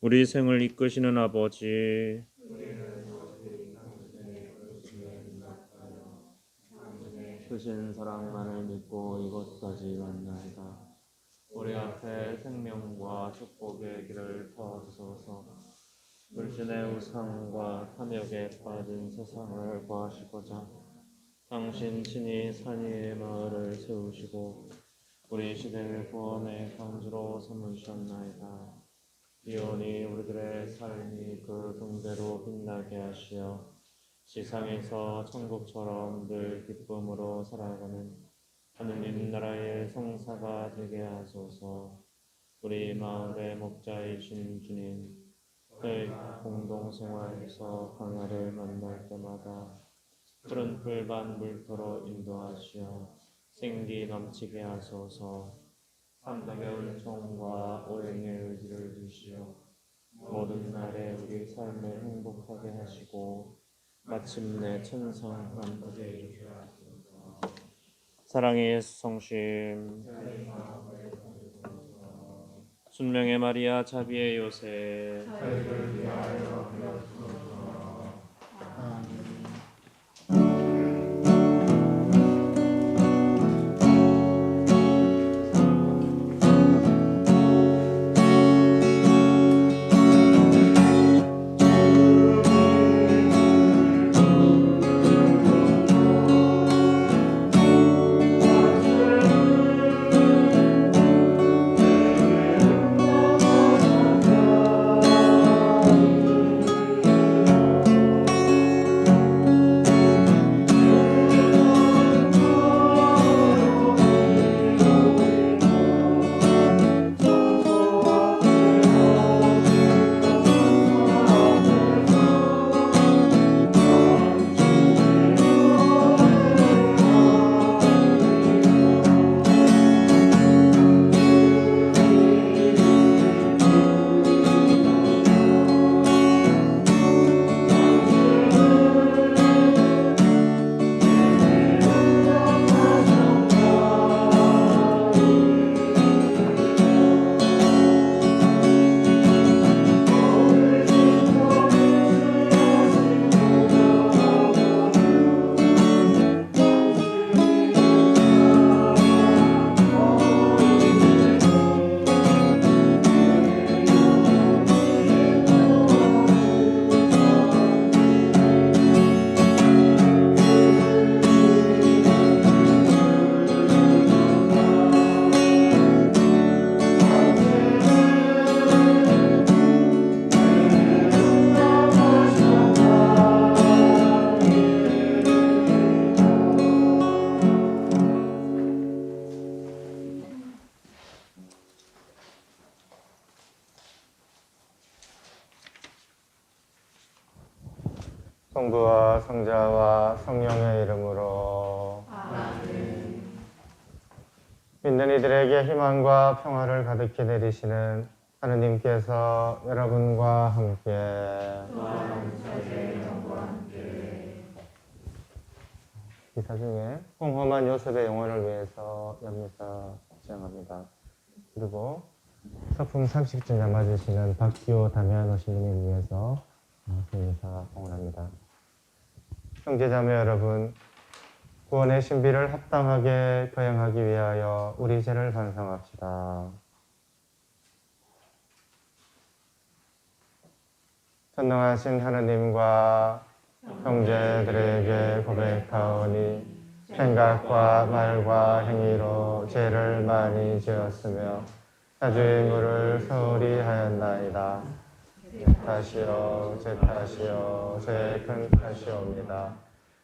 우리 생을 이끄시는 아버지, 크신 사랑만을 믿고 이곳까지 왔나이다. 우리 앞에 생명과 축복의 길을 터주소서. 불신의 우상과 탐욕에 빠진 세상을 구하시고자 당신 친히 산 위의 마을을 세우시고 우리 시대를 구원의 강주로 삼으셨나이다. 이오니 우리들의 삶이 그 등대로 빛나게 하시어 지상에서 천국처럼 늘 기쁨으로 살아가는 하느님 나라의 성사가 되게 하소서. 우리 마을의 목자이신 주님, 저희 공동생활에서 강야를 만날 때마다 푸른 풀밭 물터로 인도하시어 생기 넘치게 하소서. 삼덕의 은총과 오행의 의지를 주시어 모든 날에 우리 삶을 행복하게 하시고 마침내 천상만 되게 이르게 하소서. 사랑의 예수 성심, 순명의 마리아, 자비의 요셉, 저희를 위하여 빌어주소서. 아멘. 성부와 성자와 성령의 이름으로 아멘. 믿는 이들에게 희망과 평화를 가득히 내리시는 하느님께서 여러분과 함께 기사 중에 홍험한 요셉의 영혼을 위해서 연미사 시작합니다. 그리고 서품 30주년 맞으시는 박기호 담양 오신님을 위해서 연미사 봉헌합니다. 형제자매 여러분, 구원의 신비를 합당하게 거행하기 위하여 우리 죄를 반성합시다. 전능하신 하느님과 형제들에게 고백하오니 생각과 말과 행위로 죄를 많이 지었으며 자주의 물을 소홀히 하였나이다. 제 탓이요 제 큰 탓이옵니다.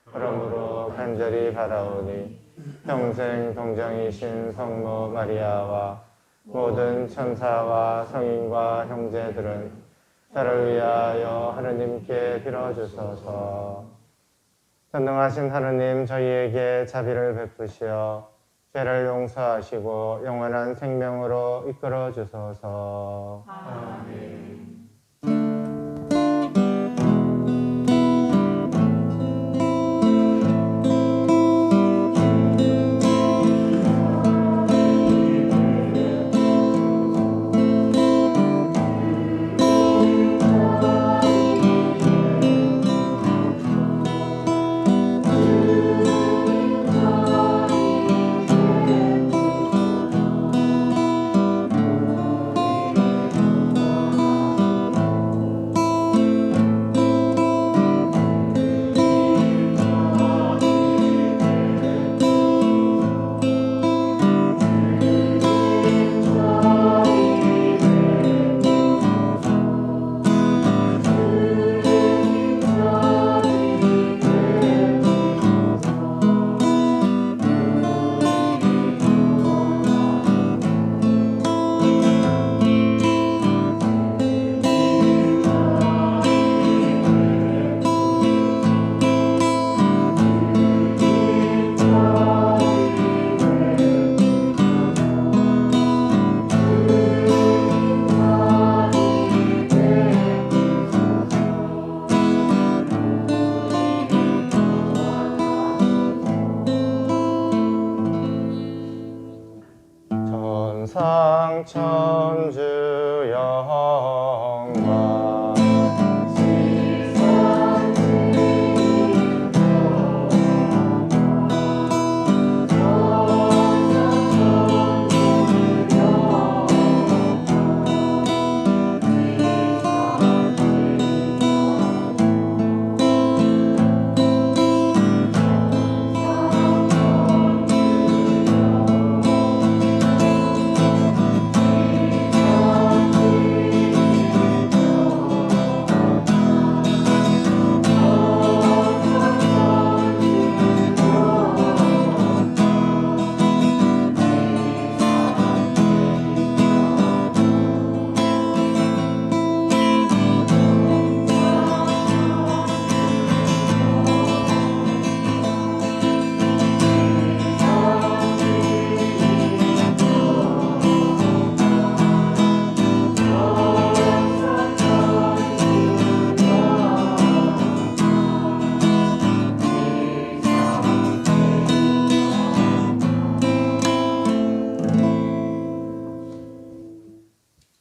그러므로 간절히 바라오니 평생 동정이신 성모 마리아와 모든 천사와 성인과 형제들은 저를 위하여 하느님께 빌어주소서. 전능하신 하느님, 저희에게 자비를 베푸시어 죄를 용서하시고 영원한 생명으로 이끌어 주소서. 아멘. 지상 천주 영광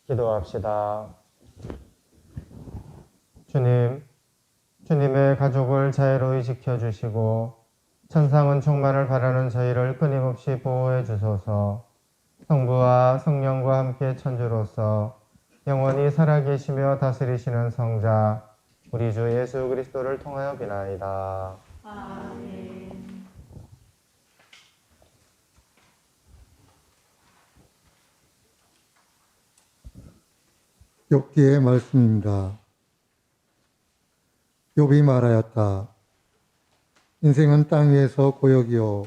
기도합시다. 주님, 주님의 가족을 자유로이 지켜주시고 천상은 충만을 바라는 저희를 끊임없이 보호해 주소서. 성부와 성령과 함께 천주로서 영원히 살아계시며 다스리시는 성자 우리 주 예수 그리스도를 통하여 비나이다. 아멘. 욥기의 말씀입니다. 욥이 말하였다. 인생은 땅 위에서 고역이요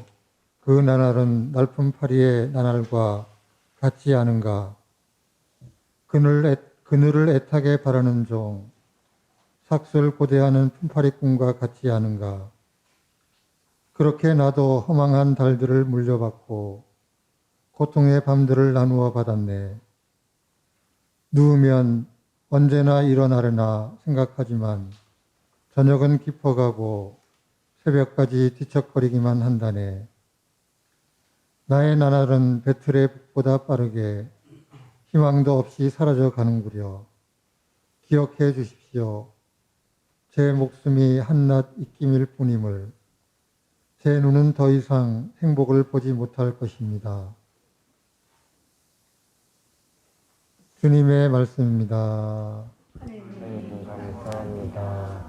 그 나날은 날품파리의 나날과 같지 않은가. 그늘을 애타게 바라는 종 삭슬 고대하는 품파리꾼과 같지 않은가. 그렇게 나도 허망한 달들을 물려받고 고통의 밤들을 나누어 받았네. 누우면 언제나 일어나려나 생각하지만 저녁은 깊어가고 새벽까지 뒤척거리기만 한다네. 나의 나날은 배틀의 북보다 빠르게 희망도 없이 사라져 가는구려. 기억해 주십시오. 제 목숨이 한낱 입김일 뿐임을. 제 눈은 더 이상 행복을 보지 못할 것입니다. 주님의 말씀입니다. 하나님 감사합니다.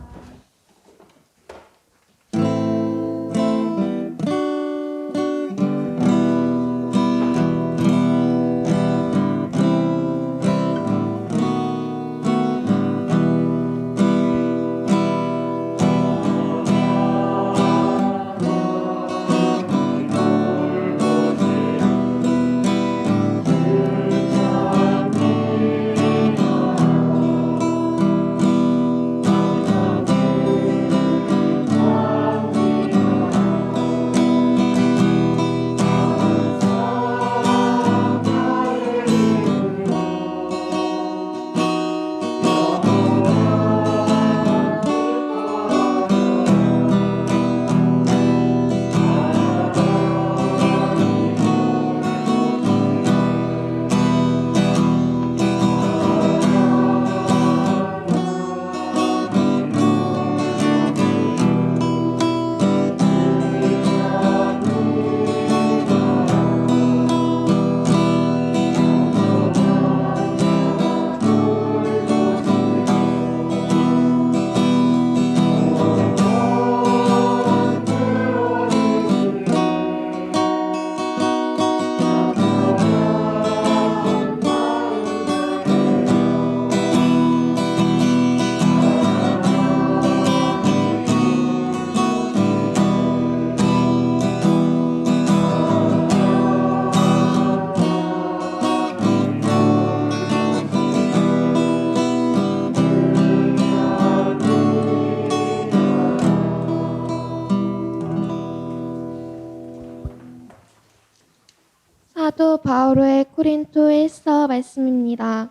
사도 바오로의 코린토일서 말씀입니다.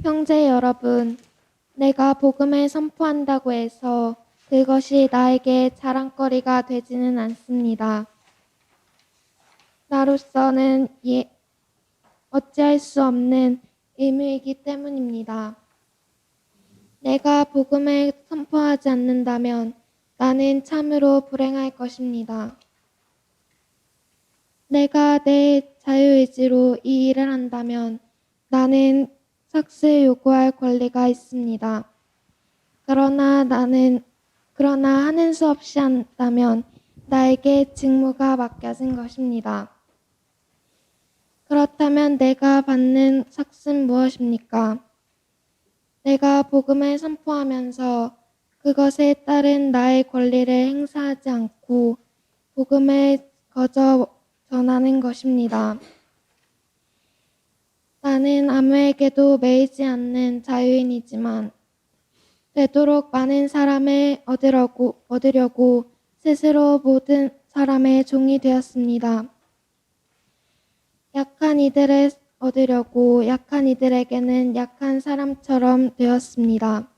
형제 여러분, 내가 복음을 선포한다고 해서 그것이 나에게 자랑거리가 되지는 않습니다. 나로서는 어찌할 수 없는 의무이기 때문입니다. 내가 복음을 선포하지 않는다면 나는 참으로 불행할 것입니다. 내가 내 자유의지로 이 일을 한다면 나는 삭슬 요구할 권리가 있습니다. 그러나 하는 수 없이 한다면 나에게 직무가 맡겨진 것입니다. 그렇다면 내가 받는 삭은 무엇입니까? 내가 복음을 선포하면서 그것에 따른 나의 권리를 행사하지 않고 복음을 거저 전하는 것입니다. 나는 아무에게도 매이지 않는 자유인이지만 되도록 많은 사람을 얻으려고 스스로 모든 사람의 종이 되었습니다. 약한 이들을 얻으려고 약한 이들에게는 약한 사람처럼 되었습니다.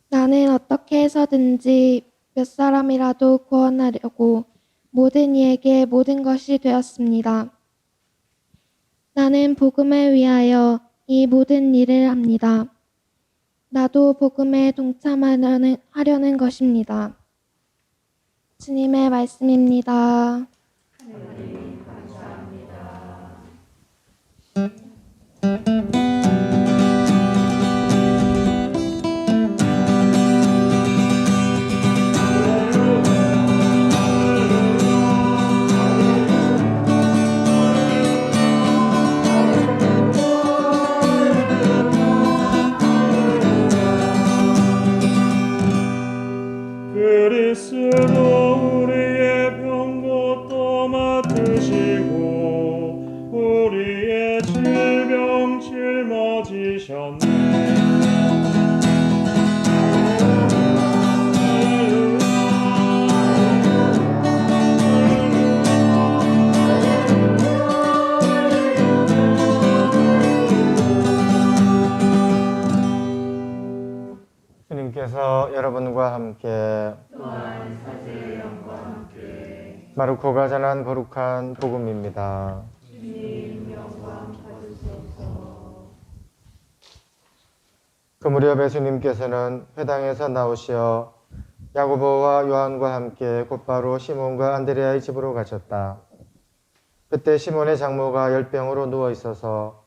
나는 어떻게 해서든지 몇 사람이라도 구원하려고 모든 이에게 모든 것이 되었습니다. 나는 복음을 위하여 이 모든 일을 합니다. 나도 복음에 동참하려는 것입니다. 주님의 말씀입니다. 그리스도 우리의 병고도 맡으시고 우리의 질병 짊어지셨네. 주님께서 여러분과 함께 마르코가 전한 거룩한 복음입니다. 그 무렵 예수님께서는 회당에서 나오시어 야고보와 요한과 함께 곧바로 시몬과 안드레아의 집으로 가셨다. 그때 시몬의 장모가 열병으로 누워 있어서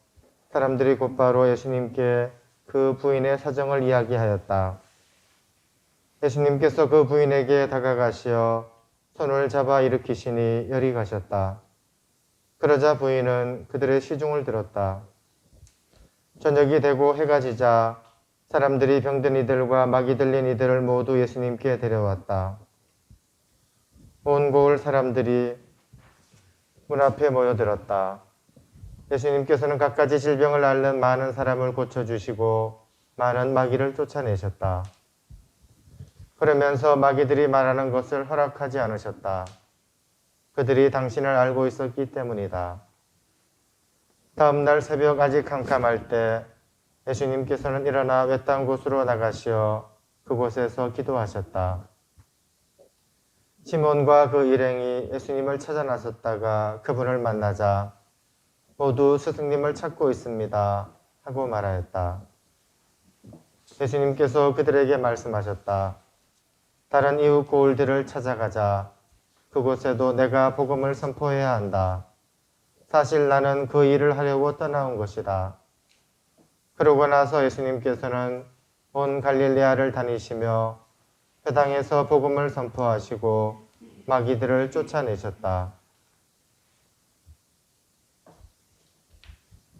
사람들이 곧바로 예수님께 그 부인의 사정을 이야기하였다. 예수님께서 그 부인에게 다가가시어 손을 잡아 일으키시니 열이 가셨다. 그러자 부인은 그들의 시중을 들었다. 저녁이 되고 해가 지자 사람들이 병든 이들과 마귀 들린 이들을 모두 예수님께 데려왔다. 온 고을 사람들이 문 앞에 모여들었다. 예수님께서는 갖가지 질병을 앓는 많은 사람을 고쳐주시고 많은 마귀를 쫓아내셨다. 그러면서 마귀들이 말하는 것을 허락하지 않으셨다. 그들이 당신을 알고 있었기 때문이다. 다음 날 새벽 아직 캄캄할 때 예수님께서는 일어나 외딴 곳으로 나가시어 그곳에서 기도하셨다. 시몬과 그 일행이 예수님을 찾아 나섰다가 그분을 만나자 모두 스승님을 찾고 있습니다 하고 말하였다. 예수님께서 그들에게 말씀하셨다. 다른 이웃 고을들을 찾아가자. 그곳에도 내가 복음을 선포해야 한다. 사실 나는 그 일을 하려고 떠나온 것이다. 그러고 나서 예수님께서는 온 갈릴레아를 다니시며 회당에서 복음을 선포하시고 마귀들을 쫓아내셨다.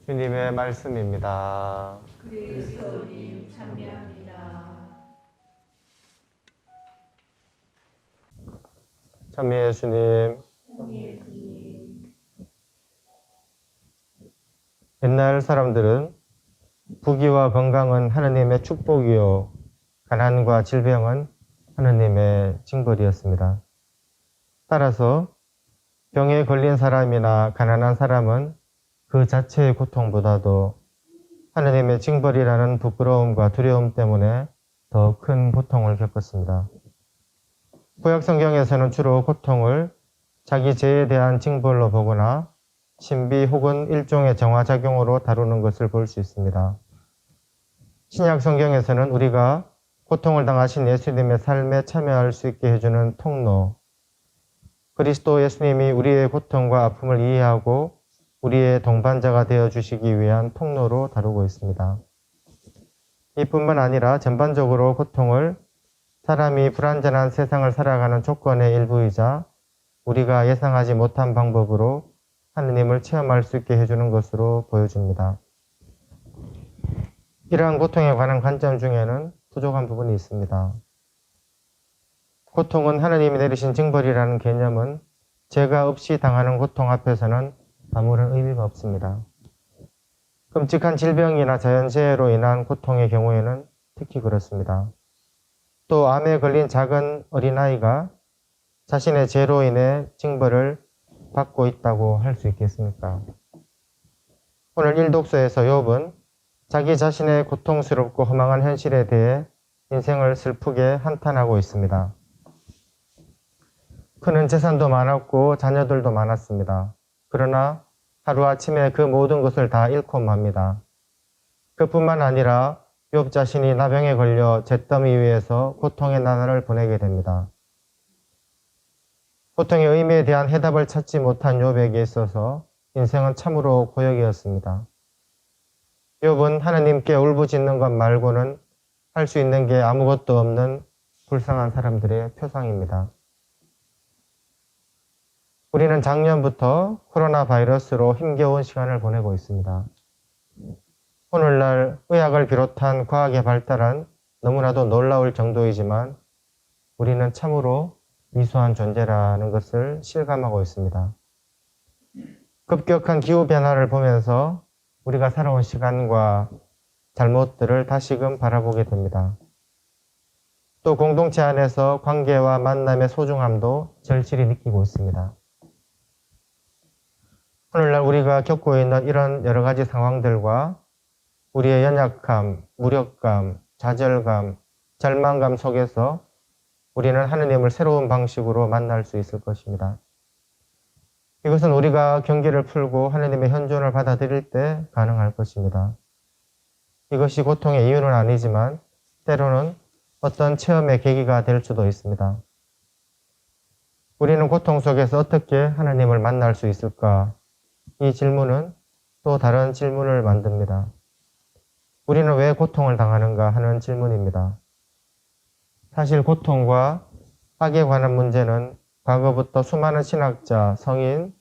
주님의 말씀입니다. 그리스도님 참배합니다. 참미의 주님, 옛날 사람들은 부귀와 건강은 하느님의 축복이요 가난과 질병은 하느님의 징벌이었습니다. 따라서 병에 걸린 사람이나 가난한 사람은 그 자체의 고통보다도 하느님의 징벌이라는 부끄러움과 두려움 때문에 더 큰 고통을 겪었습니다. 구약 성경에서는 주로 고통을 자기 죄에 대한 징벌로 보거나 신비 혹은 일종의 정화작용으로 다루는 것을 볼 수 있습니다. 신약 성경에서는 우리가 고통을 당하신 예수님의 삶에 참여할 수 있게 해주는 통로, 그리스도 예수님이 우리의 고통과 아픔을 이해하고 우리의 동반자가 되어주시기 위한 통로로 다루고 있습니다. 이뿐만 아니라 전반적으로 고통을 사람이 불완전한 세상을 살아가는 조건의 일부이자 우리가 예상하지 못한 방법으로 하느님을 체험할 수 있게 해주는 것으로 보여집니다. 이러한 고통에 관한 관점 중에는 부족한 부분이 있습니다. 고통은 하느님이 내리신 징벌이라는 개념은 죄가 없이 당하는 고통 앞에서는 아무런 의미가 없습니다. 끔찍한 질병이나 자연재해로 인한 고통의 경우에는 특히 그렇습니다. 또 암에 걸린 작은 어린아이가 자신의 죄로 인해 징벌을 받고 있다고 할 수 있겠습니까? 오늘 일독서에서 욥은 자기 자신의 고통스럽고 허망한 현실에 대해 인생을 슬프게 한탄하고 있습니다. 그는 재산도 많았고 자녀들도 많았습니다. 그러나 하루아침에 그 모든 것을 다 잃고 맙니다. 그뿐만 아니라 욥 자신이 나병에 걸려 잿더미 위에서 고통의 나날을 보내게 됩니다. 고통의 의미에 대한 해답을 찾지 못한 욥에게 있어서 인생은 참으로 고역이었습니다. 욥은 하느님께 울부짖는 것 말고는 할 수 있는 게 아무것도 없는 불쌍한 사람들의 표상입니다. 우리는 작년부터 코로나 바이러스로 힘겨운 시간을 보내고 있습니다. 오늘날 의학을 비롯한 과학의 발달은 너무나도 놀라울 정도이지만 우리는 참으로 미소한 존재라는 것을 실감하고 있습니다. 급격한 기후변화를 보면서 우리가 살아온 시간과 잘못들을 다시금 바라보게 됩니다. 또 공동체 안에서 관계와 만남의 소중함도 절실히 느끼고 있습니다. 오늘날 우리가 겪고 있는 이런 여러 가지 상황들과 우리의 연약함, 무력감, 좌절감, 절망감 속에서 우리는 하느님을 새로운 방식으로 만날 수 있을 것입니다. 이것은 우리가 경계를 풀고 하느님의 현존을 받아들일 때 가능할 것입니다. 이것이 고통의 이유는 아니지만 때로는 어떤 체험의 계기가 될 수도 있습니다. 우리는 고통 속에서 어떻게 하느님을 만날 수 있을까? 이 질문은 또 다른 질문을 만듭니다. 우리는 왜 고통을 당하는가 하는 질문입니다. 사실 고통과 악에 관한 문제는 과거부터 수많은 신학자, 성인,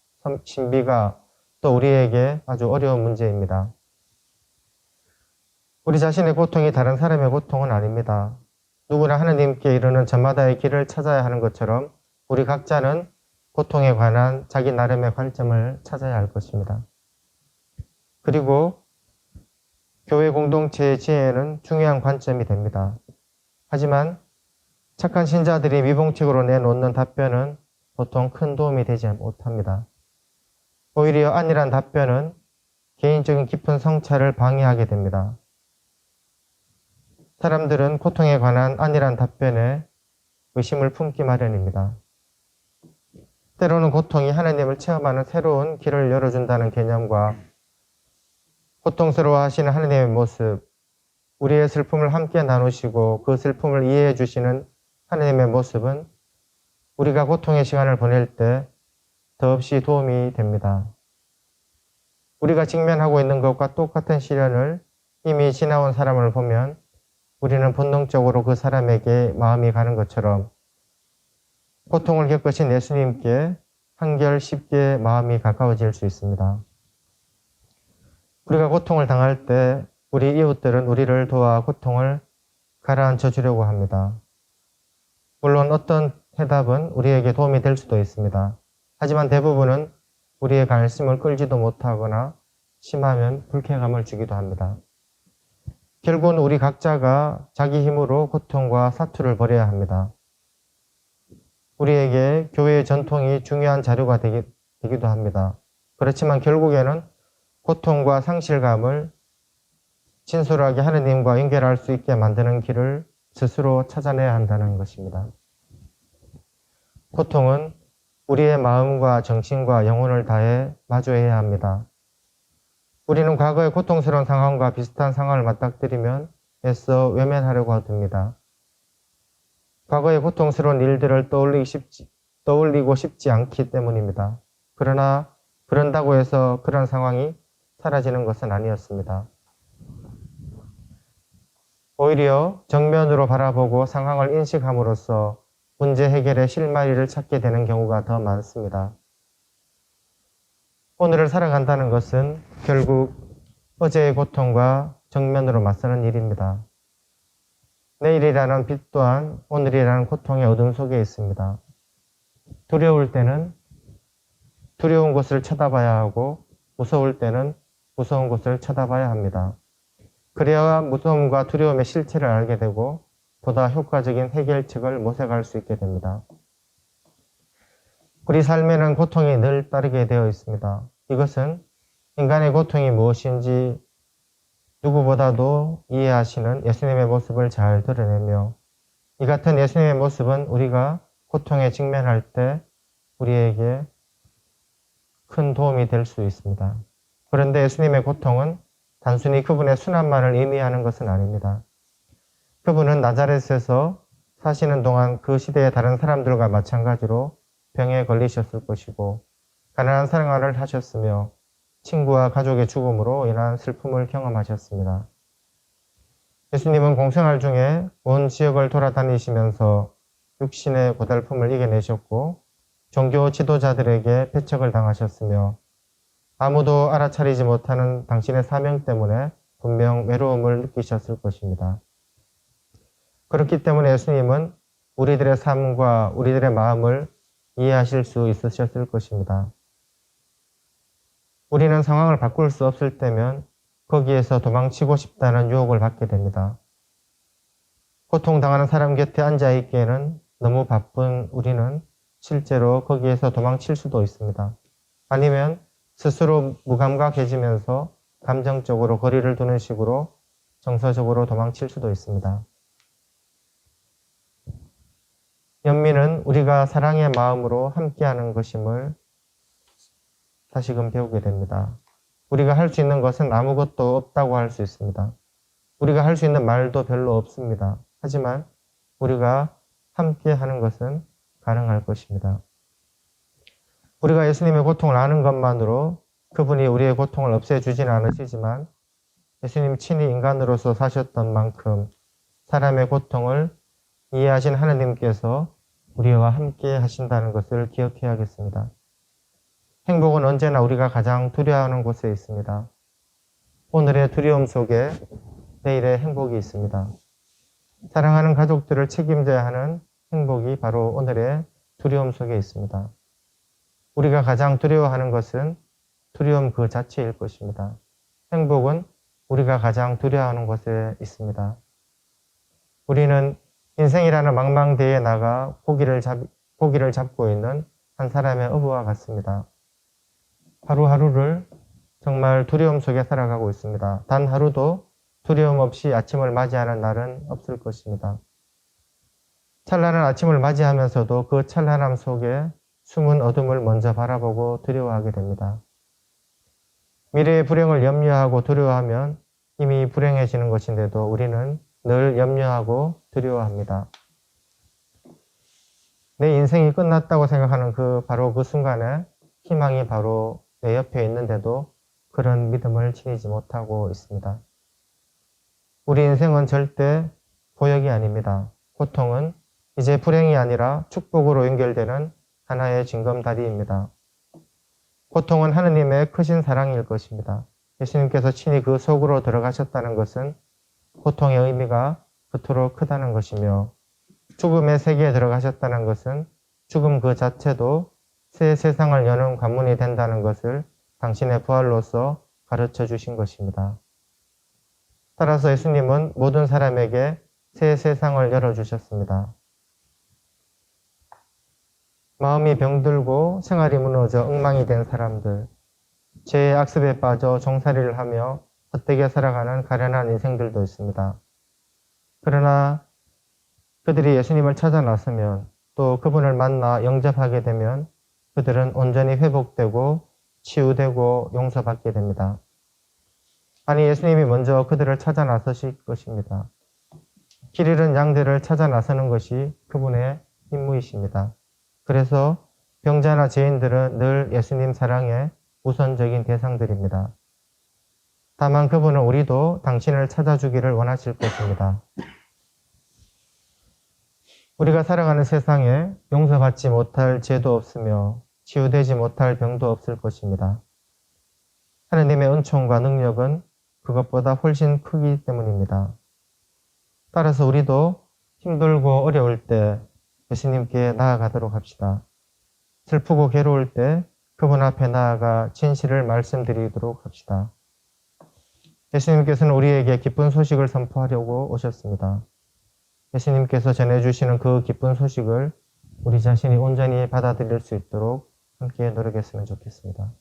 신비가 또 우리에게 아주 어려운 문제입니다. 우리 자신의 고통이 다른 사람의 고통은 아닙니다. 누구나 하느님께 이르는 저마다의 길을 찾아야 하는 것처럼 우리 각자는 고통에 관한 자기 나름의 관점을 찾아야 할 것입니다. 그리고 교회 공동체의 지혜는 중요한 관점이 됩니다. 하지만 착한 신자들이 미봉책으로 내놓는 답변은 보통 큰 도움이 되지 못합니다. 오히려 안일한 답변은 개인적인 깊은 성찰을 방해하게 됩니다. 사람들은 고통에 관한 안일한 답변에 의심을 품기 마련입니다. 때로는 고통이 하나님을 체험하는 새로운 길을 열어준다는 개념과 고통스러워하시는 하나님의 모습, 우리의 슬픔을 함께 나누시고 그 슬픔을 이해해 주시는 하나님의 모습은 우리가 고통의 시간을 보낼 때 더없이 도움이 됩니다. 우리가 직면하고 있는 것과 똑같은 시련을 이미 지나온 사람을 보면 우리는 본능적으로 그 사람에게 마음이 가는 것처럼 고통을 겪으신 예수님께 한결 쉽게 마음이 가까워질 수 있습니다. 우리가 고통을 당할 때 우리 이웃들은 우리를 도와 고통을 가라앉혀 주려고 합니다. 물론 어떤 해답은 우리에게 도움이 될 수도 있습니다. 하지만 대부분은 우리의 관심을 끌지도 못하거나 심하면 불쾌감을 주기도 합니다. 결국은 우리 각자가 자기 힘으로 고통과 사투를 벌여야 합니다. 우리에게 교회의 전통이 중요한 자료가 되기도 합니다. 그렇지만 결국에는 고통과 상실감을 진솔하게 하느님과 연결할 수 있게 만드는 길을 스스로 찾아내야 한다는 것입니다. 고통은 우리의 마음과 정신과 영혼을 다해 마주해야 합니다. 우리는 과거의 고통스러운 상황과 비슷한 상황을 맞닥뜨리면 애써 외면하려고 듭니다. 과거의 고통스러운 일들을 떠올리고 싶지 않기 때문입니다. 그러나 그런다고 해서 그런 상황이 사라지는 것은 아니었습니다. 오히려 정면으로 바라보고 상황을 인식함으로써 문제 해결의 실마리를 찾게 되는 경우가 더 많습니다. 오늘을 살아간다는 것은 결국 어제의 고통과 정면으로 맞서는 일입니다. 내일이라는 빛 또한 오늘이라는 고통의 어둠 속에 있습니다. 두려울 때는 두려운 곳을 쳐다봐야 하고 무서울 때는 무서운 곳을 쳐다봐야 합니다. 그래야 무서움과 두려움의 실체를 알게 되고 보다 효과적인 해결책을 모색할 수 있게 됩니다. 우리 삶에는 고통이 늘 따르게 되어 있습니다. 이것은 인간의 고통이 무엇인지 누구보다도 이해하시는 예수님의 모습을 잘 드러내며 이 같은 예수님의 모습은 우리가 고통에 직면할 때 우리에게 큰 도움이 될 수 있습니다. 그런데 예수님의 고통은 단순히 그분의 순환만을 의미하는 것은 아닙니다. 그분은 나자렛에서 사시는 동안 그 시대의 다른 사람들과 마찬가지로 병에 걸리셨을 것이고 가난한 생활을 하셨으며 친구와 가족의 죽음으로 인한 슬픔을 경험하셨습니다. 예수님은 공생활 중에 온 지역을 돌아다니시면서 육신의 고달픔을 이겨내셨고 종교 지도자들에게 배척을 당하셨으며 아무도 알아차리지 못하는 당신의 사명 때문에 분명 외로움을 느끼셨을 것입니다. 그렇기 때문에 예수님은 우리들의 삶과 우리들의 마음을 이해하실 수 있으셨을 것입니다. 우리는 상황을 바꿀 수 없을 때면 거기에서 도망치고 싶다는 유혹을 받게 됩니다. 고통당하는 사람 곁에 앉아있기에는 너무 바쁜 우리는 실제로 거기에서 도망칠 수도 있습니다. 아니면 스스로 무감각해지면서 감정적으로 거리를 두는 식으로 정서적으로 도망칠 수도 있습니다. 연민은 우리가 사랑의 마음으로 함께하는 것임을 다시금 배우게 됩니다. 우리가 할 수 있는 것은 아무것도 없다고 할 수 있습니다. 우리가 할 수 있는 말도 별로 없습니다. 하지만 우리가 함께하는 것은 가능할 것입니다. 우리가 예수님의 고통을 아는 것만으로 그분이 우리의 고통을 없애주지는 않으시지만 예수님 친히 인간으로서 사셨던 만큼 사람의 고통을 이해하신 하나님께서 우리와 함께 하신다는 것을 기억해야겠습니다. 행복은 언제나 우리가 가장 두려워하는 곳에 있습니다. 오늘의 두려움 속에 내일의 행복이 있습니다. 사랑하는 가족들을 책임져야 하는 행복이 바로 오늘의 두려움 속에 있습니다. 우리가 가장 두려워하는 것은 두려움 그 자체일 것입니다. 행복은 우리가 가장 두려워하는 곳에 있습니다. 우리는 인생이라는 망망대해에 나가 고기를 잡고 있는 한 사람의 어부와 같습니다. 하루하루를 정말 두려움 속에 살아가고 있습니다. 단 하루도 두려움 없이 아침을 맞이하는 날은 없을 것입니다. 찬란한 아침을 맞이하면서도 그 찬란함 속에 숨은 어둠을 먼저 바라보고 두려워하게 됩니다. 미래의 불행을 염려하고 두려워하면 이미 불행해지는 것인데도 우리는 늘 염려하고 두려워합니다. 내 인생이 끝났다고 생각하는 바로 그 순간에 희망이 바로 내 옆에 있는데도 그런 믿음을 지니지 못하고 있습니다. 우리 인생은 절대 보역이 아닙니다. 고통은 이제 불행이 아니라 축복으로 연결되는 하나의 징검다리입니다. 고통은 하느님의 크신 사랑일 것입니다. 예수님께서 친히 그 속으로 들어가셨다는 것은 고통의 의미가 그토록 크다는 것이며 죽음의 세계에 들어가셨다는 것은 죽음 그 자체도 새 세상을 여는 관문이 된다는 것을 당신의 부활로서 가르쳐 주신 것입니다. 따라서 예수님은 모든 사람에게 새 세상을 열어주셨습니다. 마음이 병들고 생활이 무너져 엉망이 된 사람들, 죄의 악습에 빠져 종살이를 하며 헛되게 살아가는 가련한 인생들도 있습니다. 그러나 그들이 예수님을 찾아 나서면 또 그분을 만나 영접하게 되면 그들은 온전히 회복되고 치유되고 용서받게 됩니다. 아니, 예수님이 먼저 그들을 찾아 나서실 것입니다. 길 잃은 양들을 찾아 나서는 것이 그분의 임무이십니다. 그래서 병자나 죄인들은 늘 예수님 사랑의 우선적인 대상들입니다. 다만 그분은 우리도 당신을 찾아주기를 원하실 것입니다. 우리가 살아가는 세상에 용서받지 못할 죄도 없으며 치유되지 못할 병도 없을 것입니다. 하나님의 은총과 능력은 그것보다 훨씬 크기 때문입니다. 따라서 우리도 힘들고 어려울 때 예수님께 나아가도록 합시다. 슬프고 괴로울 때 그분 앞에 나아가 진실을 말씀드리도록 합시다. 예수님께서는 우리에게 기쁜 소식을 선포하려고 오셨습니다. 예수님께서 전해주시는 그 기쁜 소식을 우리 자신이 온전히 받아들일 수 있도록 함께 노력했으면 좋겠습니다.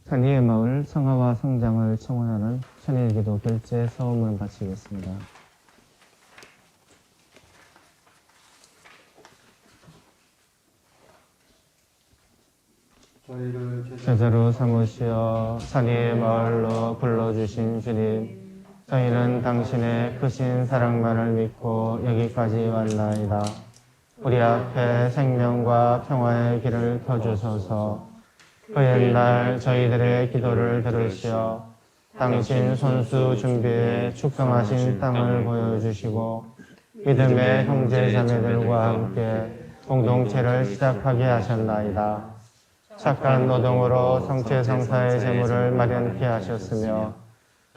찬이의 마을 성화와 성장을 청원하는 천일기도 결제 서음을 바치겠습니다. 제자로 삼으시어 찬이의 마을로 불러주신 주님, 저희는 당신의 크신 사랑만을 믿고 여기까지 왔나이다. 우리 앞에 생명과 평화의 길을 펴주소서. 그 옛날 저희들의 기도를 들으시어 당신 손수 준비에 축성하신 땅을 보여주시고 믿음의 형제 자매들과 함께 공동체를 시작하게 하셨나이다. 착한 노동으로 성취성사의 재물을 마련케 하셨으며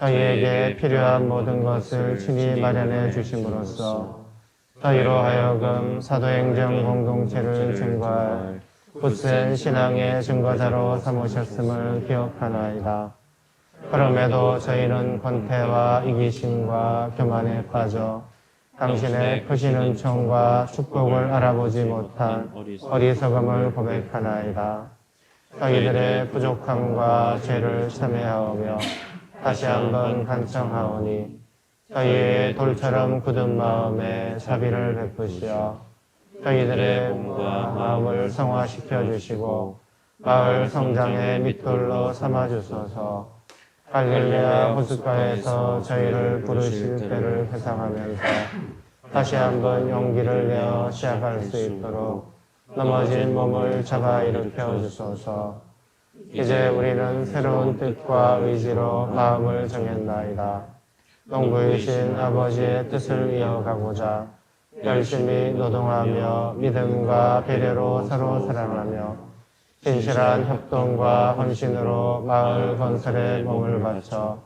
저희에게 필요한 모든 것을 친히 마련해 주심으로써 저희로 하여금 사도행정 공동체를 증거할 굳센 신앙의 증거자로 삼으셨음을 기억하나이다. 그럼에도 저희는 권태와 이기심과 교만에 빠져 당신의 크신 은총과 축복을 알아보지 못한 어리석음을 고백하나이다. 저희들의 부족함과 죄를 참회하오며 다시 한번 간청하오니 저희의 돌처럼 굳은 마음에 자비를 베푸시어 저희들의 몸과 마음을 성화시켜 주시고 마을 성장의 밑돌로 삼아 주소서. 갈릴레아 호숫가에서 저희를 부르실 때를 회상하면서 다시 한번 용기를 내어 시작할 수 있도록 넘어진 몸을 잡아 일으켜 주소서. 이제 우리는 새로운 뜻과 의지로 마음을 정했나이다. 농부이신 아버지의 뜻을 이어가고자 열심히 노동하며 믿음과 배려로 서로 사랑하며 진실한 협동과 헌신으로 마을 건설에 몸을 바쳐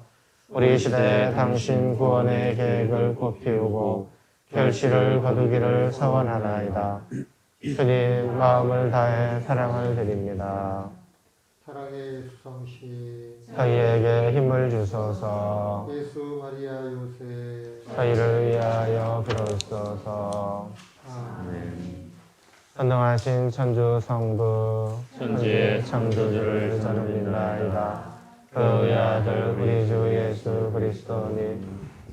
우리 시대 당신 구원의 계획을 꽃피우고 결실을 거두기를 서원하나이다. 주님, 마음을 다해 사랑을 드립니다. 사랑의 수성시 저희에게 힘을 주소서. 예수 마리아 요셉 저희를 위하여 비로소서. 아멘. 선동하신 천주 성부 천지의 창조주를 저는 믿나이다. 그의 아들 우리 주 예수 그리스도님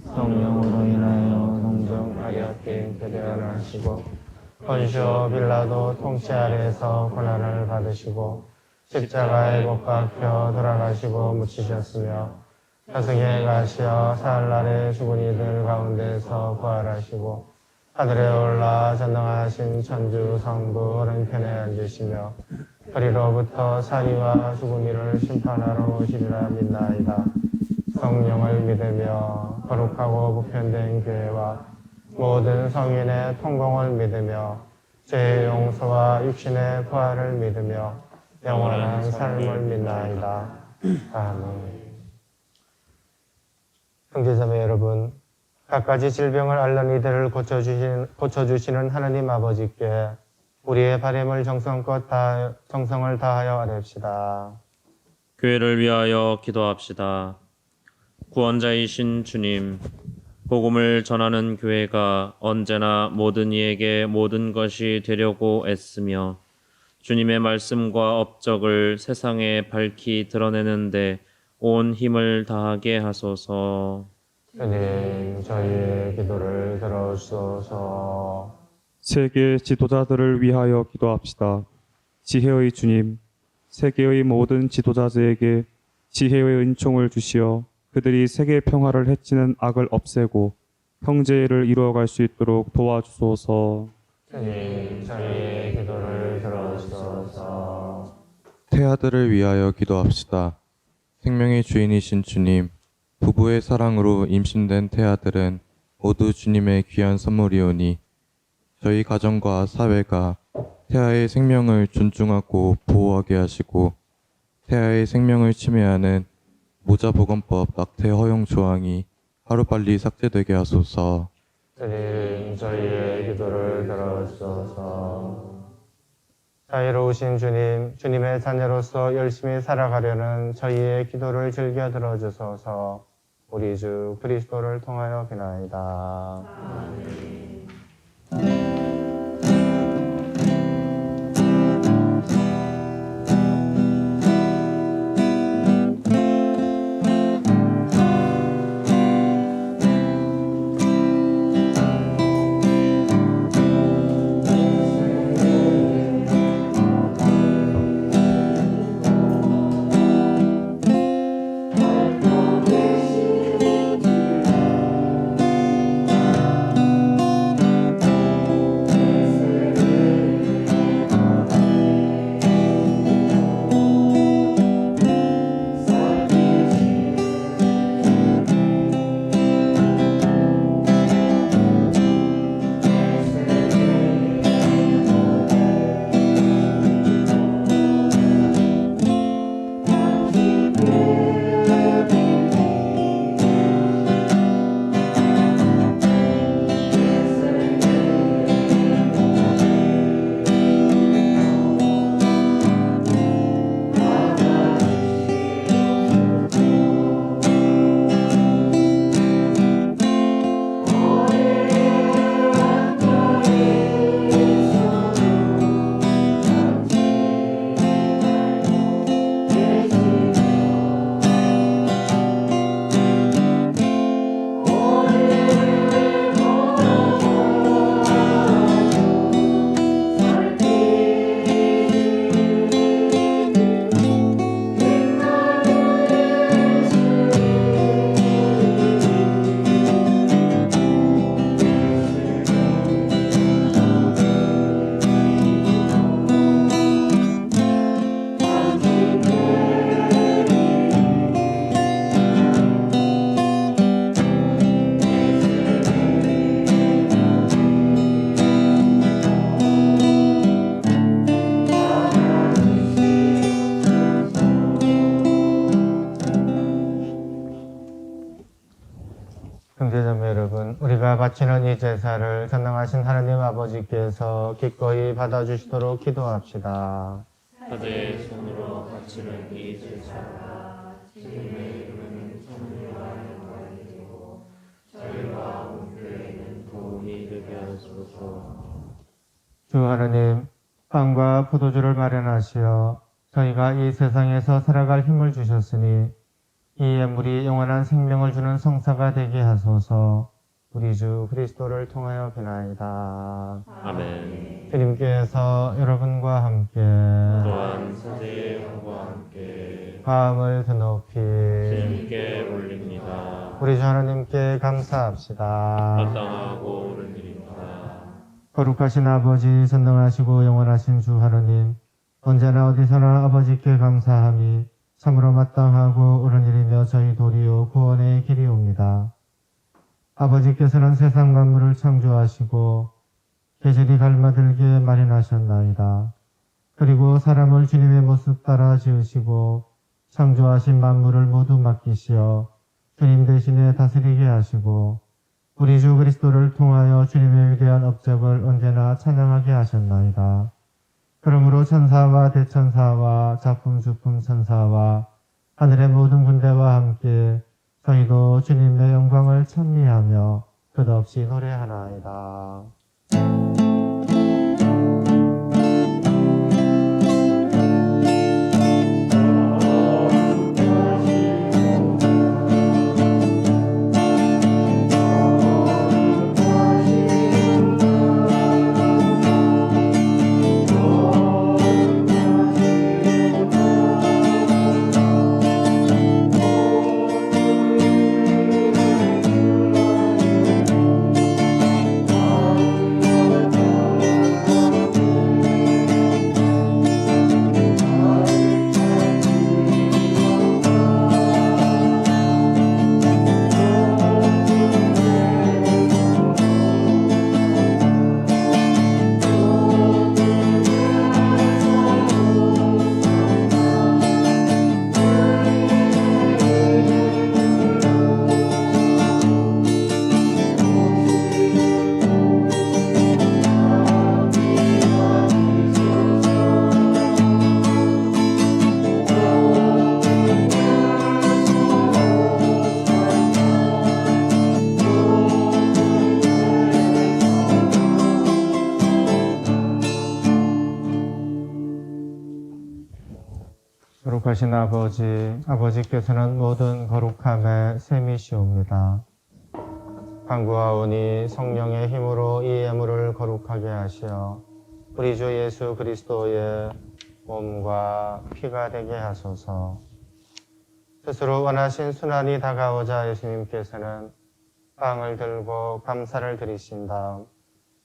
성령으로 인하여 동정 마리아께 배련하시고 본시오 빌라도 통치 아래에서 고난을 받으시고 십자가에 못 박혀 돌아가시고 묻히셨으며 저승에 가시어 사흘날에 죽은 이들 가운데서 부활하시고 하늘에 올라 전능하신 천주 성부 오른편에 앉으시며 그리로부터 사리와 죽은 이를 심판하러 오시리라 믿나이다. 성령을 믿으며 거룩하고 보편된 교회와 모든 성인의 통공을 믿으며 죄의 용서와 육신의 부활을 믿으며 영원한 삶을 믿나이다. 아멘. 형제자매 여러분, 갖가지 질병을 앓는 이들을 고쳐주시는 하나님 아버지께 우리의 바램을 정성을 다하여 아뢰읍시다. 교회를 위하여 기도합시다. 구원자이신 주님, 복음을 전하는 교회가 언제나 모든 이에게 모든 것이 되려고 애쓰며 주님의 말씀과 업적을 세상에 밝히 드러내는데 온 힘을 다하게 하소서. 주님, 저희의 기도를 들어주소서. 세계 지도자들을 위하여 기도합시다. 지혜의 주님, 세계의 모든 지도자들에게 지혜의 은총을 주시어 그들이 세계 평화를 해치는 악을 없애고 형제를 이루어갈 수 있도록 도와주소서. 주님, 저희의 기도를 들어주소서. 태아들을 위하여 기도합시다. 생명의 주인이신 주님, 부부의 사랑으로 임신된 태아들은 모두 주님의 귀한 선물이오니 저희 가정과 사회가 태아의 생명을 존중하고 보호하게 하시고 태아의 생명을 침해하는 모자보건법 낙태 허용 조항이 하루빨리 삭제되게 하소서. 주님, 저희의 기도를 들어주소서. 자애로우신 주님, 주님의 자녀로서 열심히 살아가려는 저희의 기도를 즐겨 들어주소서. 우리 주 그리스도를 통하여 비나이다. 형제자매 여러분, 우리가 바치는 이 제사를 전능하신 하나님 아버지께서 기꺼이 받아주시도록 기도합시다. 사제의 손으로 바치는 이 제사가 주님의 이름은 천리와 영광이 되고 저희와 함께에는 도움이 되게 하소서. 주 하나님, 빵과 포도주를 마련하시어 저희가 이 세상에서 살아갈 힘을 주셨으니 이 예물이 영원한 생명을 주는 성사가 되게 하소서. 우리 주 그리스도를 통하여 비나이다. 아멘. 주님께서 여러분과 함께 또한 사제의 영과 함께 마음을 드높이 주님께 올립니다. 우리 주 하나님께 감사합시다. 마땅하고 옳은 일입니다. 거룩하신 아버지, 전능하시고 영원하신 주 하나님, 언제나 어디서나 아버지께 감사함이 참으로 마땅하고 옳은 일이며 저희 도리요 구원의 길이옵니다. 아버지께서는 세상 만물을 창조하시고 계절이 갈마들게 마련하셨나이다. 그리고 사람을 주님의 모습 따라 지으시고 창조하신 만물을 모두 맡기시어 주님 대신에 다스리게 하시고 우리 주 그리스도를 통하여 주님의 위대한 업적을 언제나 찬양하게 하셨나이다. 그러므로 천사와 대천사와 작품 주품 천사와 하늘의 모든 군대와 함께 저희도 주님의 영광을 찬미하며 끝없이 노래하나이다. 거룩하신 아버지께서는 모든 거룩함의 셈이시옵니다. 간구하오니 성령의 힘으로 이 예물을 거룩하게 하시어 우리 주 예수 그리스도의 몸과 피가 되게 하소서. 스스로 원하신 순환이 다가오자 예수님께서는 빵을 들고 감사를 드리신 다음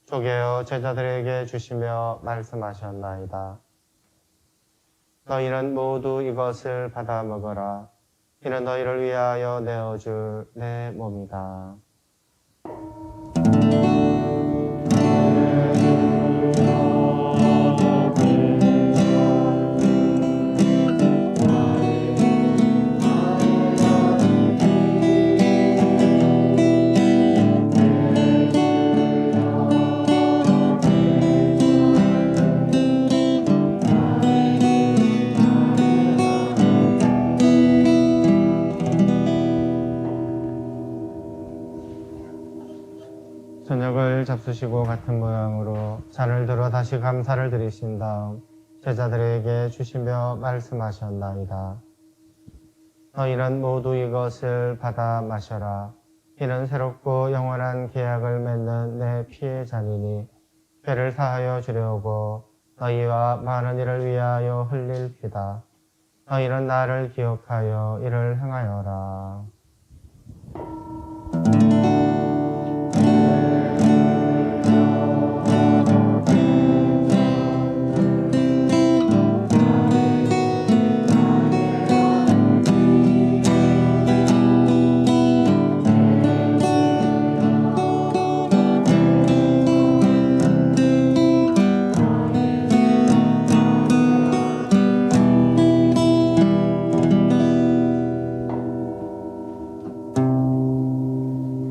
쪼개어 제자들에게 주시며 말씀하셨나이다. 너희는 모두 이것을 받아 먹어라. 이는 너희를 위하여 내어줄 내 몸이다. 저녁을 잡수시고 같은 모양으로 잔을 들어 다시 감사를 드리신 다음 제자들에게 주시며 말씀하셨나이다. 너희는 모두 이것을 받아 마셔라. 이는 새롭고 영원한 계약을 맺는 내 피의 잔이니 죄를 사하여 주려고 너희와 많은 이를 위하여 흘릴 피다. 너희는 나를 기억하여 이를 행하여라.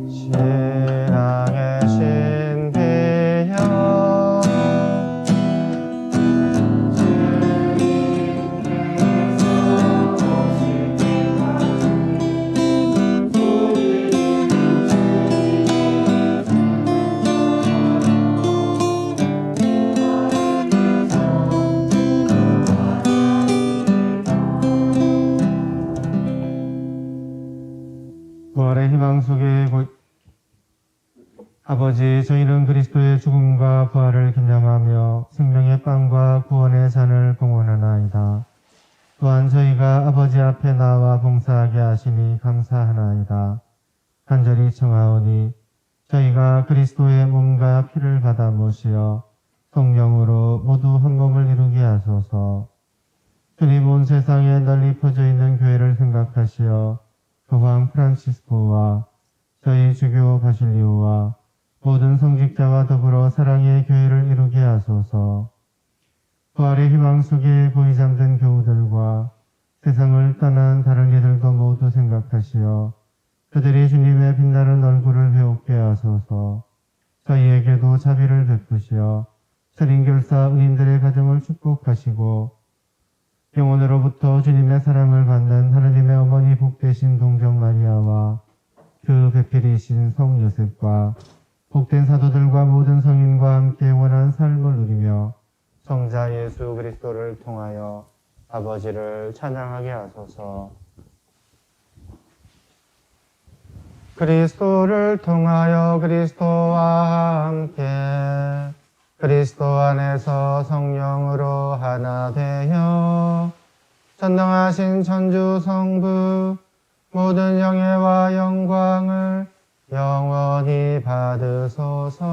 신앙의 신비여 부활의 희망 속에 아버지, 저희는 그리스도의 죽음과 부활을 기념하며 생명의 빵과 구원의 잔을 봉헌하나이다. 또한 저희가 아버지 앞에 나와 봉사하게 하시니 감사하나이다. 간절히 청하오니 저희가 그리스도의 몸과 피를 받아 모시어 성령으로 모두 한 몸을 이루게 하소서. 주님, 온 세상에 널리 퍼져 있는 교회를 생각하시어 교황 프란치스코와 저희 주교 바실리오와 모든 성직자와 더불어 사랑의 교회를 이루게 하소서. 부활의 희망 속에 고이 잠든 교우들과 세상을 떠난 다른 이들도 모두 생각하시어 그들이 주님의 빛나는 얼굴을 배우게 하소서. 저희에게도 자비를 베푸시어 선인결사 은인들의 가정을 축복하시고 영혼으로부터 주님의 사랑을 받는 하느님의 어머니 복되신 동정 마리아와 그 배필이신 성 요셉과 복된 사도들과 모든 성인과 함께 원한 삶을 누리며 성자 예수 그리스도를 통하여 아버지를 찬양하게 하소서. 그리스도를 통하여 그리스도와 함께 그리스도 안에서 성령으로 하나 되어 전능하신 천주 성부 모든 영예와 영광을 영원히 받으소서.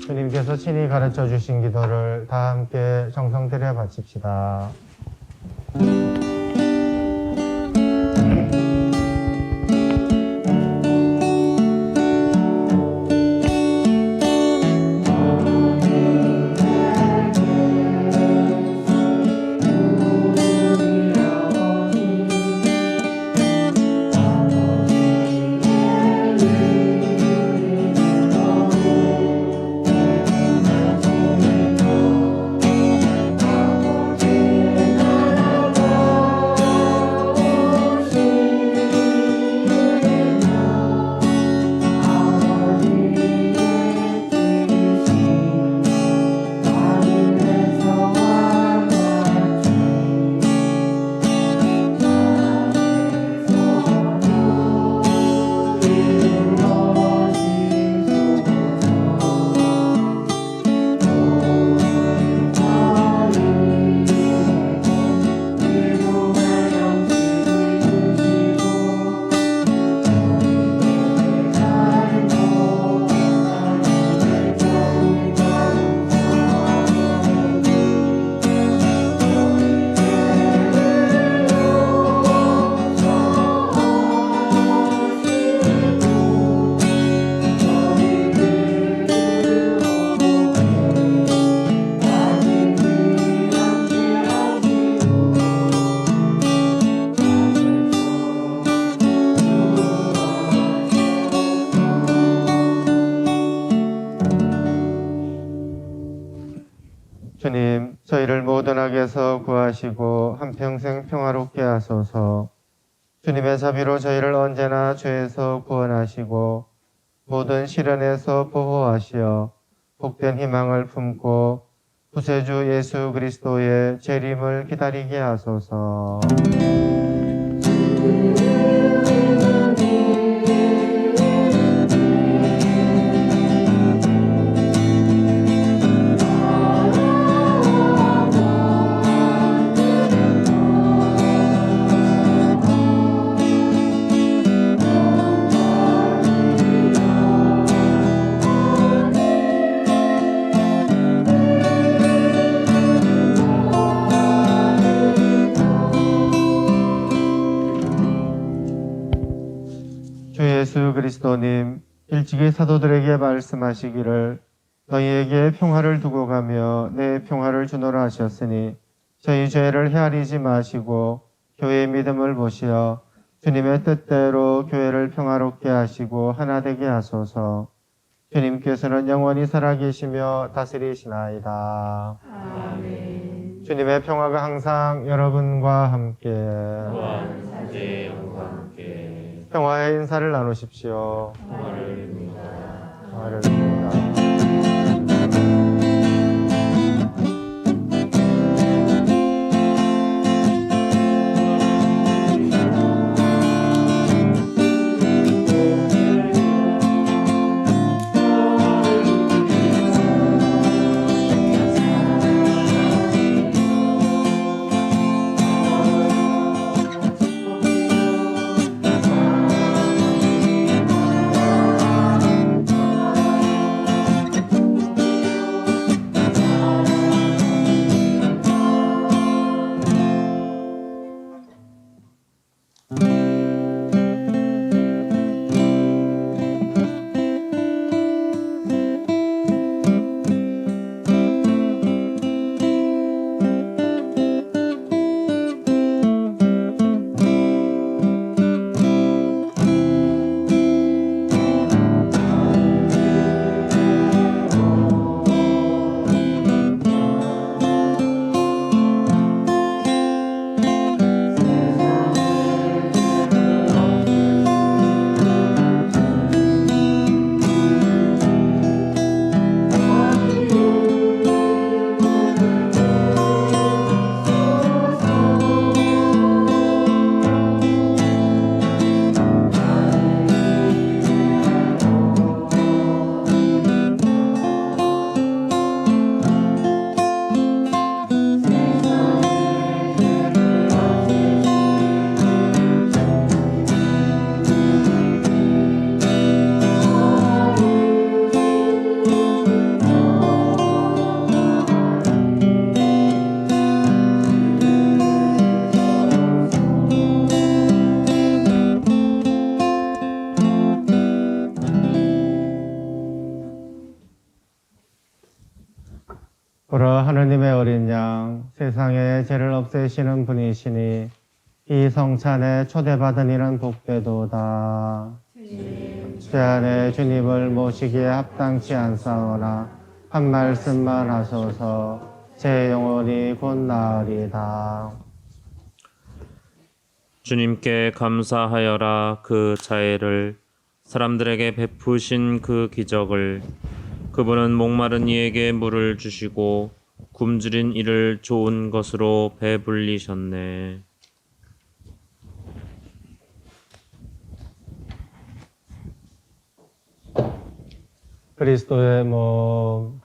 주님께서 친히 가르쳐 주신 기도를 다 함께 정성 들여 바칩시다. 주님의 자비로 저희를 언제나 죄에서 구원하시고 모든 시련에서 보호하시어 복된 희망을 품고 구세주 예수 그리스도의 재림을 기다리게 하소서. 주 예수 그리스도님, 일찍이 사도들에게 말씀하시기를 너희에게 평화를 두고 가며 내 평화를 주노라 하셨으니 저희 죄를 헤아리지 마시고 교회의 믿음을 보시어 주님의 뜻대로 교회를 평화롭게 하시고 하나 되게 하소서. 주님께서는 영원히 살아계시며 다스리시나이다. 아멘. 주님의 평화가 항상 여러분과 함께 또한 사제와 함께 평화의 인사를 나누십시오. 평화를 빕니다. 평화를 빕니다. 보라, 하느님의 어린 양, 세상의 죄를 없애시는 분이시니 이 성찬에 초대받은 이는 복되도다. 제 안에 주님을 모시기에 합당치 않사오나 한 말씀만 하소서. 제 영혼이 곧 나으리다. 주님께 감사하여라. 그 자애를 사람들에게 베푸신 그 기적을. 그분은 목마른 이에게 물을 주시고 굶주린 이를 좋은 것으로 배불리셨네. 그리스도의 몸.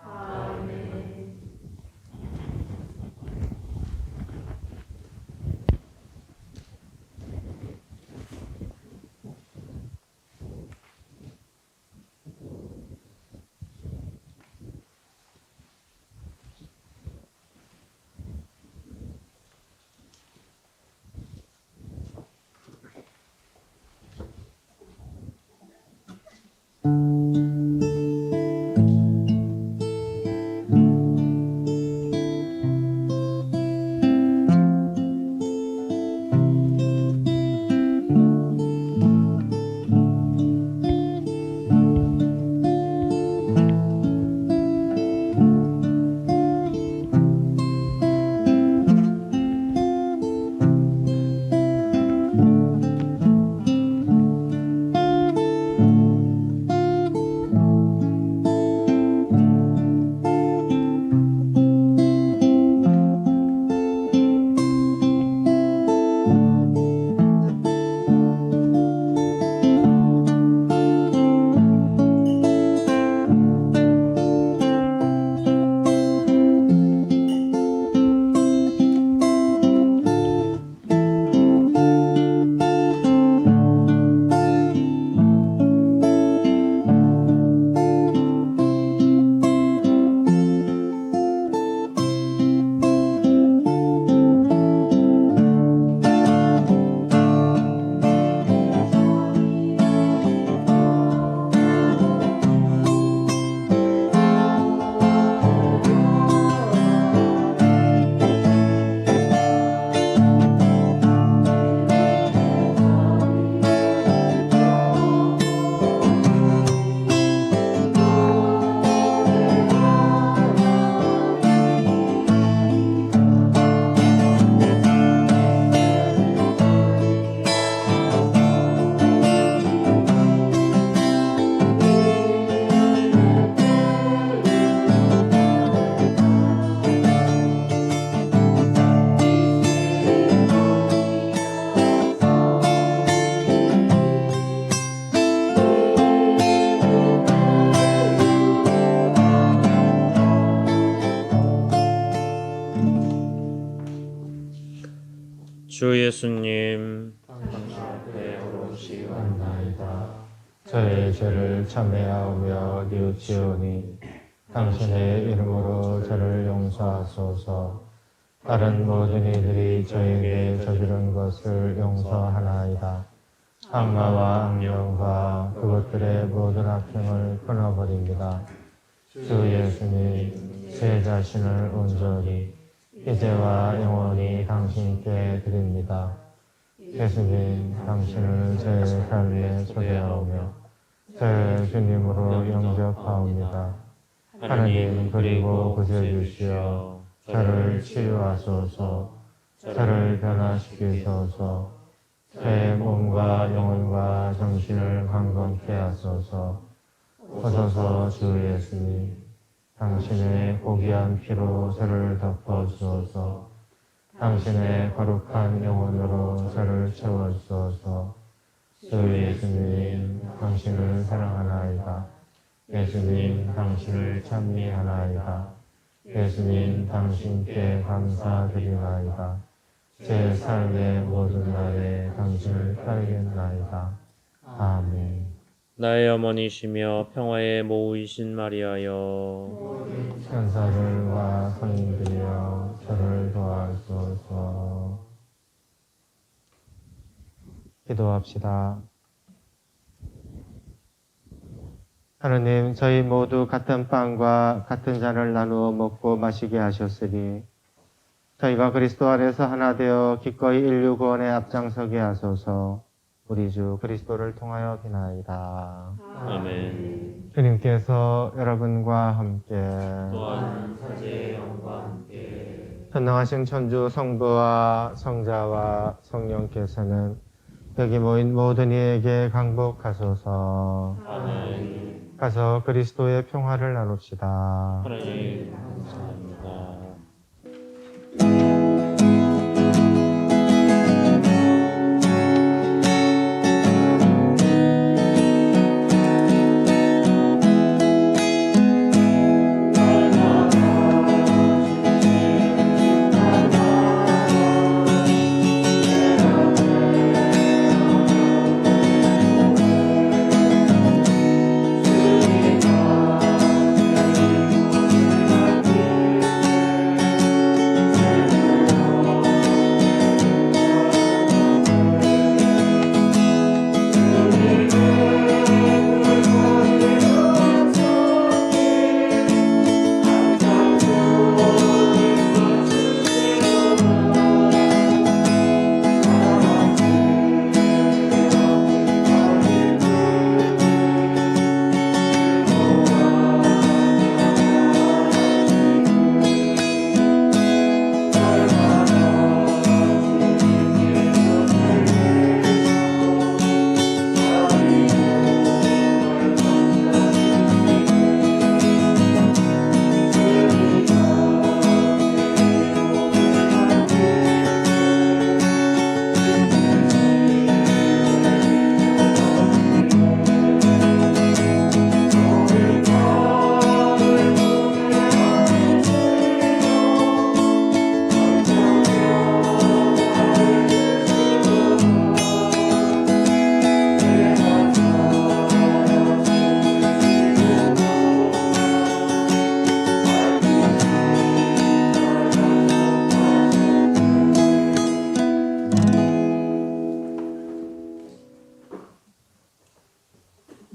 저의 죄를 참회하오며 뉘우치오니 당신의 이름으로 저를 용서하소서. 다른 모든 이들이 저에게 저지른 것을 용서하나이다. 악마와 악령과 그것들의 모든 악행을 끊어버립니다. 주 예수님, 제 자신을 온전히 이제와 영원히 당신께 드립니다. 예수님, 당신을 제 삶에 초대하오며 제 주님으로 영접하옵니다. 하나님, 그리고 구세주시여 저를 치유하소서. 저를 변화시키소서. 제 몸과 영혼과 정신을 강건케 하소서. 오소서 주 예수님, 당신의 고귀한 피로 저를 덮어주소서. 당신의 거룩한 영혼으로 저를 채워주소서. 주 예수님, 당신을 사랑하나이다. 예수님, 당신을 찬미하나이다. 예수님, 당신께 감사드리나이다. 제 삶의 모든 날에 당신을 따르겠나이다. 아멘. 나의 어머니시며 평화의 모우이신 마리아여, 천사들과 성인들이여 저를 도와주소서. 기도합시다. 하느님, 저희 모두 같은 빵과 같은 잔을 나누어 먹고 마시게 하셨으니 저희가 그리스도 안에서 하나 되어 기꺼이 인류 구원에 앞장서게 하소서. 우리 주 그리스도를 통하여 비나이다. 아멘. 주님께서 여러분과 함께 또한 사제의 영과 함께 전능하신 천주 성부와 성자와 성령께서는 여기 모인 모든 이에게 강복하소서. 아멘. 가서 그리스도의 평화를 나눕시다. 하나님 감사합니다.